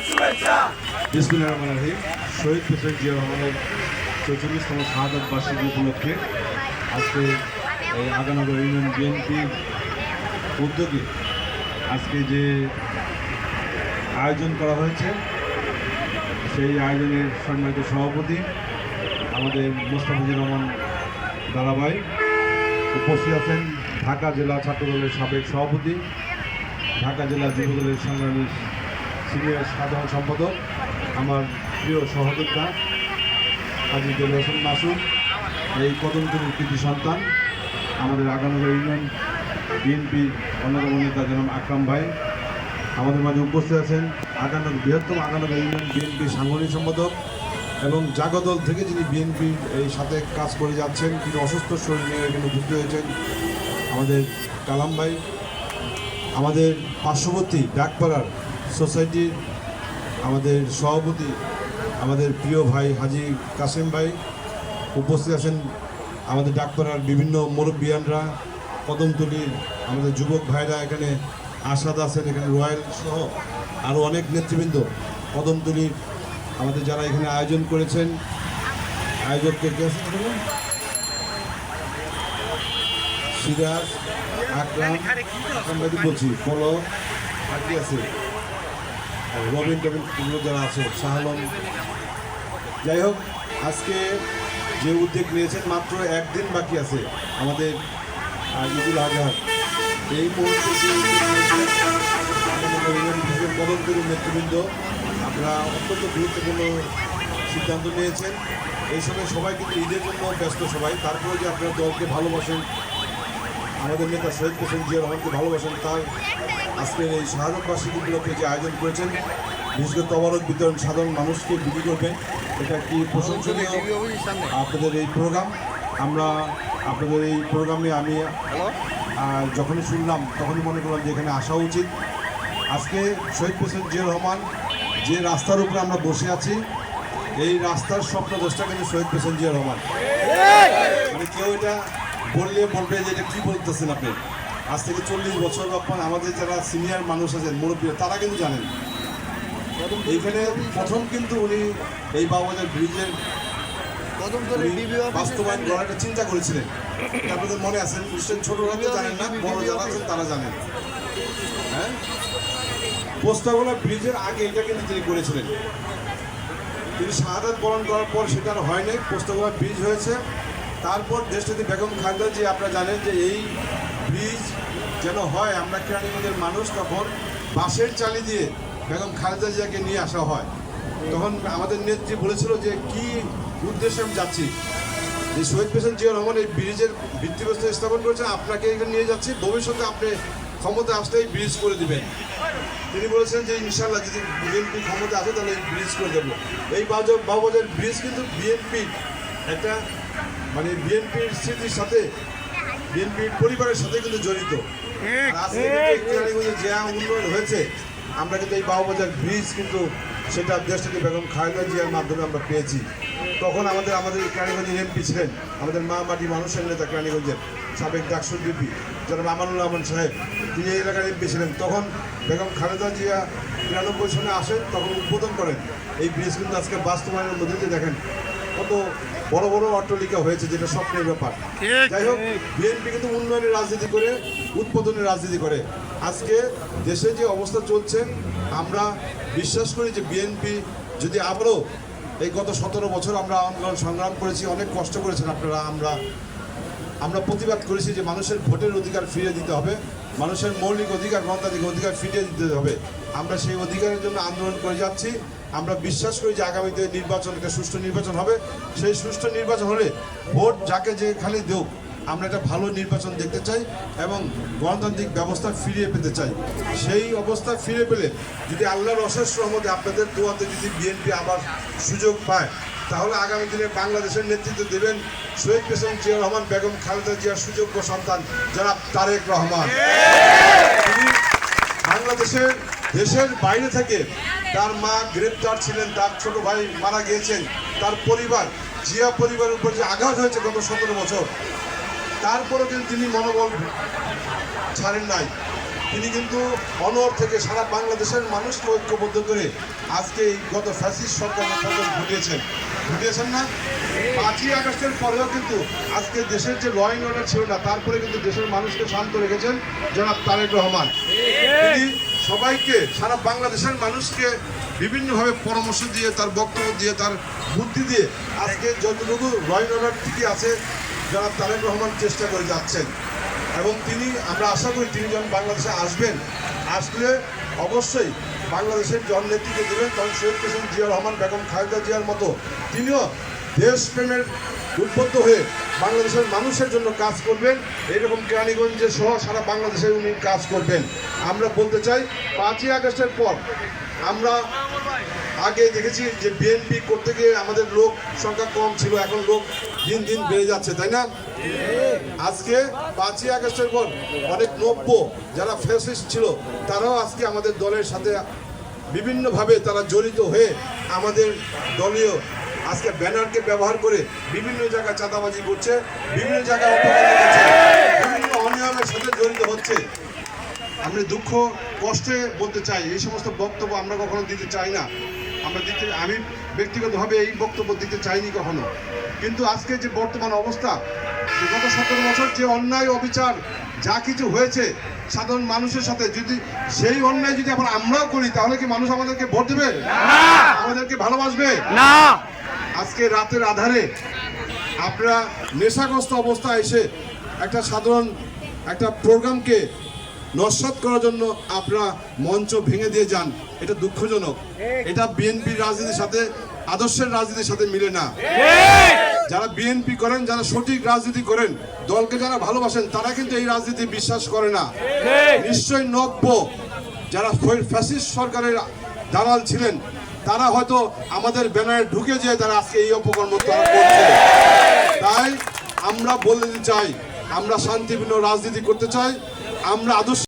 বিসমিল্লাহির রহমানির রহিম। শহীদ প্রেসিডেন্ট জিয়া রহমানের ৪৪তম শাহাদাত বার্ষিকী উপলক্ষে আজকে এই আগানগর ইউনিয়ন বিএনপির উদ্যোগে আজকে যে আয়োজন করা হয়েছে, সেই আয়োজনের সম্মানিত সভাপতি আমাদের মোস্তাফিজুর রহমান দাদাভাই, উপস্থিত আছেন ঢাকা জেলা ছাত্রদলের সাবেক সভাপতি, ঢাকা জেলা যুবদলের সংগ্রামী সিনিয়র সাধারণ সম্পাদক, আমার প্রিয় সহযোদ্ধা হাজী দেলোয়ার হোসেন মাসুদ, এই কদমতলীর কৃতি সন্তান আমাদের আগানগর ইউনিয়ন বিএনপির অন্যতম নেতা জনাব আকরাম ভাই, আমাদের মাঝে উপস্থিত আছেন বৃহত্তম আগানগর ইউনিয়ন বিএনপির সাংগঠনিক সম্পাদক এবং জাগদল থেকে যিনি বিএনপির এই সাথে কাজ করে যাচ্ছেন, তিনি অসুস্থ শরীর নিয়ে এখানে যুক্ত হয়েছেন আমাদের কালাম ভাই, আমাদের পার্শ্ববর্তী ডাকপাড়ার সোসাইটির আমাদের সভাপতি আমাদের প্রিয় ভাই হাজী কাসেম ভাই, উপস্থিত আছেন আমাদের ডাকপাড়ার বিভিন্ন মুরব্বিয়ানরা, কদমতলীর আমাদের যুবক ভাইরা, এখানে আসাদ আছেন, এখানে রয়্যাল সহ আরও অনেক নেতৃবৃন্দ, কদমতলীর আমাদের যারা এখানে আয়োজন করেছেন, আয়োজককে কে আছে সিরাজ, আকরাম ভাই বলছি, ফলো আর কি আছে, রবিন এগুলো যারা আছে, শাহালম। যাই হোক, আজকে যে উদ্যোগ নিয়েছেন, মাত্র একদিন বাকি আছে আমাদের ঈদুল আজহার। এই মুহূর্তে যে কদমতলীর নেতৃবৃন্দ আপনারা অত্যন্ত গুরুত্বপূর্ণ সিদ্ধান্ত নিয়েছেন। এই সময় সবাই কিন্তু ঈদের জন্য ব্যস্ত সবাই, তারপরে যে আপনারা দলকে ভালোবাসেন, আমাদের নেতা শহীদ প্রেসিডেন্ট জিয়া রহমানকে ভালোবাসেন, তার আজকের এই শাহাদাত বার্ষিকী উপলক্ষে যে আয়োজন করেছেন, বিশেষ করে তবারক বিতরণ সাধারণ মানুষকে বিক্রি করবেন, এটা একটি প্রশংসনীয় আপনাদের এই প্রোগ্রাম। আমরা আপনাদের এই প্রোগ্রামে আমি যখনই শুনলাম তখনই মনে করলাম যে এখানে আসা উচিত। আজকে শহীদ প্রেসিডেন্ট জিয়া রহমান যে রাস্তার উপরে আমরা বসে আছি, এই রাস্তার স্বপ্নদ্রষ্টা কিন্তু শহীদ প্রেসিডেন্ট জিয়া রহমান। মানে কেউ এটা বললে বলবে যে এটা কী বলতেছেন আপনি। আজ থেকে 40 বছর আপনার আমাদের যারা সিনিয়র মানুষ আছেন, মুরব্বী, তারা কিন্তু জানেন এইখানে প্রথম কিন্তু উনি এই বাবাজার ব্রিজের বাস্তবায়ন করার একটা চিন্তা করেছিলেন। আপনাদের মনে আছেন নিশ্চয়ই, ছোটরা তো জানেন না, বড় যারা আছেন তারা জানেন। হ্যাঁ, পোস্তাগোলা ব্রিজের আগে এটা কিন্তু তিনি করেছিলেন। তিনি শাহাদাত বরণ করার পর সেটা আর হয়নি, পোস্তাগোলা ব্রিজ হয়েছে। তারপর দেশনেত্রী বেগম খালেদা জি, আপনারা জানেন যে এই ব্রিজ যেন হয়, আমরা কেরানীগঞ্জের মানুষ তখন বাসের চালি দিয়ে বেগম খালেদা জিয়াকে নিয়ে আসা হয়। তখন আমাদের নেত্রী বলেছিল যে কি উদ্দেশ্যে আমি যাচ্ছি, যে শহীদ প্রেসিডেন্ট জিয়া রহমান এই ব্রিজের ভিত্তিপ্রস্তর স্থাপন করেছেন, আপনাকে এখানে নিয়ে যাচ্ছি, ভবিষ্যতে আপনি ক্ষমতা আসলে এই ব্রিজ করে দিবেন। তিনি বলেছেন যে ইনশাল্লাহ যদি বিএনপি ক্ষমতা আসে তাহলে এই ব্রিজ করে দেবো। এই বাবুবাজার ব্রিজ কিন্তু বিএনপির একটা মানে বিএনপির স্মৃতির সাথে, বিএনপির পরিবারের সাথে কিন্তু জড়িত। আজকে যে উন্নয়ন হয়েছে, আমরা কিন্তু এই বাবুবাজার ব্রিজ কিন্তু সেটা দেশটাকে বেগম খালেদা জিয়ার মাধ্যমে আমরা পেয়েছি। তখন আমাদের কেরানীগঞ্জের এমপি ছিলেন, আমাদের মা মাটি মানুষের নেতা কেরানীগঞ্জের সাবেক ডাকসু ডিপি যারা আমানুল রহমান সাহেব, তিনি এই এলাকার এমপি ছিলেন। তখন বেগম খালেদা জিয়া 93 সনে আসেন, তখন উদ্বোধন করেন এই ব্রিজ। কিন্তু আজকে বাস্তবায়নের মধ্যে দিয়ে দেখেন কত বড় বড় অট্টালিকা হয়েছে, যেটা স্বপ্নের ব্যাপার। যাই হোক, বিএনপি কিন্তু উন্নয়নের রাজনীতি করে, উৎপাদনের রাজনীতি করে। আজকে দেশে যে অবস্থা চলছে, আমরা বিশ্বাস করি যে বিএনপি যদি আবারও এই গত 17 বছর আমরা আন্দোলন সংগ্রাম করেছি, অনেক কষ্ট করেছেন আপনারা, আমরা প্রতিবাদ করেছি যে মানুষের ভোটের অধিকার ফিরিয়ে দিতে হবে, মানুষের মৌলিক অধিকার, গণতান্ত্রিক অধিকার ফিরিয়ে দিতে হবে। আমরা সেই অধিকারের জন্য আন্দোলন করে যাচ্ছি। আমরা বিশ্বাস করি যে আগামীতে নির্বাচন, একটা সুষ্ঠু নির্বাচন হবে। সেই সুষ্ঠু নির্বাচন হলে ভোট যাকে যেখানে দেব, আমরা একটা ভালো নির্বাচন দেখতে চাই এবং গণতান্ত্রিক ব্যবস্থা ফিরিয়ে পেতে চাই। সেই অবস্থা ফিরে পেলে যদি আল্লাহর অশেষ রহমতে আপনাদের দোয়াতে যদি বিএনপি আবার সুযোগ পায়, তাহলে আগামী দিনে বাংলাদেশের নেতৃত্ব দেবেন শহীদ প্রেসিডেন্ট জিয়া রহমান, বেগম খালেদা জিয়ার সুযোগ্য সন্তান জনাব তারেক রহমান। তিনি বাংলাদেশের দেশের বাইরে থেকে, তার মা গ্রেপ্তার ছিলেন, তার ছোট ভাই মারা গিয়েছেন, তার পরিবার, জিয়া পরিবারের উপর যে আঘাত হয়েছে গত 17 বছর, তারপরেও কিন্তু তিনি মনোবল ছাড়েন নাই। তিনি কিন্তু অনর থেকে সারা বাংলাদেশের মানুষকে ঐক্যবদ্ধ করে আজকে এই গত ফ্যাসিস্ট সরকারের পতন ঘটিয়েছেন না? 5ই আগস্টের পরেও কিন্তু আজকে দেশের যে ল অ্যান্ড অর্ডার ছিল না, তারপরে কিন্তু দেশের মানুষকে শান্ত রেখেছেন জনাব তারেক রহমান। তিনি সবাইকে, সারা বাংলাদেশের মানুষকে বিভিন্নভাবে পরামর্শ দিয়ে, তার বক্তব্য দিয়ে, তার বুদ্ধি দিয়ে আজকে যতটুকু ল অ্যান্ড অর্ডার ঠিকই আছে জনাব তারেক রহমান চেষ্টা করে যাচ্ছেন। এবং তিনি, আমরা আশা করি তিনি যখন বাংলাদেশে আসলে অবশ্যই বাংলাদেশের জননেত্রীকে দেবেন, তখন শহীদ প্রেসিডেন্ট জিয়া রহমান, বেগম খালেদা জিয়ার মতো তিনিও দেশপ্রেমের উদ্বুদ্ধ হয়ে বাংলাদেশের মানুষের জন্য কাজ করবেন। এইরকম কেরানীগঞ্জে সহ সারা বাংলাদেশে উনি কাজ করবেন। আমরা বলতে চাই 5ই আগস্টের পর আমরা আগে দেখেছি যে বিএনপি করতে গিয়ে আমাদের লোক সংখ্যা কম ছিল, এখন লোক দিন দিন বেড়ে যাচ্ছে, তাই না? আজকে 5ই আগস্টের পর অনেক নব্য যারা ফ্যাসিস্ট ছিল তারাও আজকে আমাদের দলের সাথে বিভিন্নভাবে তারা জড়িত হয়ে আমাদের দলীয় আজকে ব্যানারকে ব্যবহার করে বিভিন্ন জায়গায় চাঁদাবাজি করছে, বিভিন্ন জায়গায় অপরাধ করছে, বিভিন্ন অনিয়মের সাথে জড়িত হচ্ছে। আমরা দুঃখ কষ্টে বলতে চাই, এই সমস্ত বক্তব্য আমরা কখনো দিতে চাই না। আমি ব্যক্তিগতভাবে এই বক্তব্য দিতে চাইনি কখনো। কিন্তু আজকে যে বর্তমান অবস্থা, গত 17 বছর যে অন্যায় অবিচার যা কিছু হয়েছে সাধারণ মানুষের সাথে, যদি সেই অন্যায় যদি আবার আমরাও করি তাহলে কি মানুষ আমাদেরকে ভোট দেবে? আমাদেরকে ভালোবাসবে না। আজকে রাতের আধারে আপনারা নেশাগ্রস্ত অবস্থায় এসে একটা সাধারণ একটা প্রোগ্রামকে নস্যাৎ করার জন্য আপনারা মঞ্চ ভেঙে দিয়ে যান, এটা দুঃখজনক। এটা বিএনপির রাজনীতির সাথে, আদর্শের রাজনীতির সাথে মিলে না। যারা বিএনপি করেন, যারা সঠিক রাজনীতি করেন, দলকে যারা ভালোবাসেন, তারা কিন্তু এই রাজনীতি বিশ্বাস করে না। নিশ্চয়ই নব্য যারা ফ্যাসিস্ট সরকারের দালাল ছিলেন তারা হয়তো আমাদের ব্যানারে ঢুকে যেয়ে তারা আজকে এই অপকর্ম তারা করছে। তাই আমরা বলে দিতে চাই, আমরা শান্তিপূর্ণ রাজনীতি করতে চাই, আমরা আদর্শ